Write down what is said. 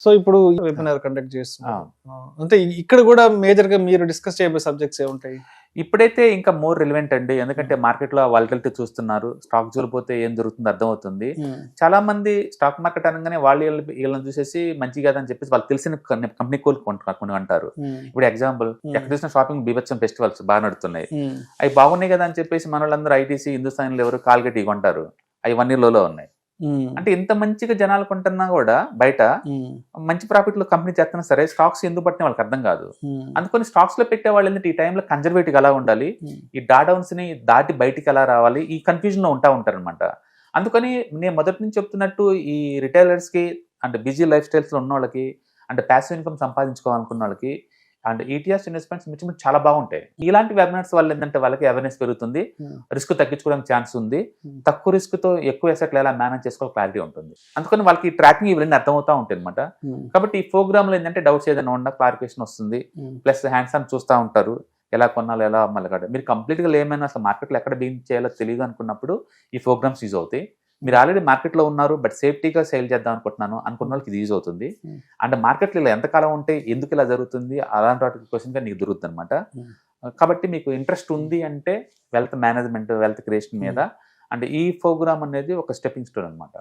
So ఇప్పుడు webinar conduct చేస్తున్నారు. ఆ. అంటే ఇక్కడ కూడా మేజర్ గా మీరు డిస్కస్ చేయబోయే సబ్జెక్ట్స్ ఏముంటాయి? ఇప్పుడైతే ఇంకా మోర్ రిలవెంట్ అండి, ఎందుకంటే మార్కెట్ లో వాలటిలిటీ చూస్తున్నారు, స్టాక్ జోలిపోతే ఏం జరుగుతుందో అర్థమవుతుంది. చాలా మంది స్టాక్ మార్కెట్ అనగానే వీళ్ళని చూసేసి మంచి కాదని చెప్పేసి వాళ్ళు తెలిసిన కంపెనీ కొన్ని అంటారు. ఇప్పుడు ఎగ్జాంపుల్ ఎక్కడ చూసిన షాపింగ్ బీభత్సం ఫెస్టివల్స్ బాగా నడుస్తున్నాయి, అవి బాగున్నాయి కదా అని చెప్పేసి మన వాళ్ళందరూ ఐటీసీ హిందుస్థాన్ ఎవరు కాల్గేట్ కొంటారు, అవి 1 year లోలో ఉన్నాయి. అంటే ఇంత మంచిగా జనాలు కొంటున్నా కూడా బయట మంచి ప్రాఫిట్ లో కంపెనీ చేస్తున్నా సరే స్టాక్స్ ఎందుకు పట్టిన వాళ్ళకి అర్థం కాదు. అందుకని స్టాక్స్ లో పెట్టే వాళ్ళు ఏంటంటే ఈ టైంలో కన్జర్వేటివ్ ఎలా ఉండాలి, ఈ డాడౌన్స్ ని దాటి బయటికి ఎలా రావాలి, ఈ కన్ఫ్యూజన్ లో ఉంటారు అనమాట. అందుకని నేను మొదటి నుంచి చెప్తున్నట్టు ఈ రిటైలర్స్ కి అంటే బిజీ లైఫ్ స్టైల్స్ లో ఉన్న వాళ్ళకి అంటే ప్యాసివ్ ఇన్కమ్ సంపాదించుకోవాలనుకున్న వాళ్ళకి అండ్ ఈటీఎస్ ఇన్వెస్ట్మెంట్స్ చాలా బాగుంటాయి. ఇలాంటి వెబినార్స్ వల్ల ఏంటంటే వాళ్ళకి అవేర్నెస్ పెరుగుతుంది, రిస్క్ తగ్గించుకోవడానికి ఛాన్స్ ఉంది, తక్కువ రిస్క్ తో ఎక్కువ అసెట్లు ఎలా మేనేజ్ చేసుకోవాలి క్లారిటీ ఉంటుంది. అందుకని వాళ్ళకి ట్రాకింగ్ ఇవన్నీ అర్థమవుతా ఉంటాయి అనమాట. కాబట్టి ఈ ప్రోగ్రామ్ లో ఏంటంటే డౌట్స్ ఏదైనా ఉన్నా క్లారిఫికేషన్ వస్తుంది, ప్లస్ హ్యాండ్స్ ఆన్ చూస్తూ ఉంటారు ఎలా కొనాలి ఎలా అమ్మాలి కాదు. మీరు కంప్లీట్ గా ఏమైనా అసలు మార్కెట్లో ఎక్కడ బీన్ చేయాలో తెలియదు అనుకున్నప్పుడు ఈ ప్రోగ్రామ్స్ యూజ్ అవుతాయి. మీరు ఆల్రెడీ మార్కెట్లో ఉన్నారు బట్ సేఫ్టీగా సేల్ చేద్దాం అనుకుంటున్నాను అనుకున్న వాళ్ళకి ఇది యూజ్ అవుతుంది. అండ్ మార్కెట్లో ఇలా ఎంతకాలం ఉంటే ఎందుకు ఇలా జరుగుతుంది అలాంటి వాటికి క్వశ్చన్గా నీకు దొరుకుతుంది అనమాట. కాబట్టి మీకు ఇంట్రెస్ట్ ఉంది అంటే వెల్త్ మేనేజ్మెంట్ వెల్త్ క్రియేషన్ మీద అంటే ఈ ప్రోగ్రామ్ అనేది ఒక స్టెప్పింగ్ స్టోన్ అనమాట.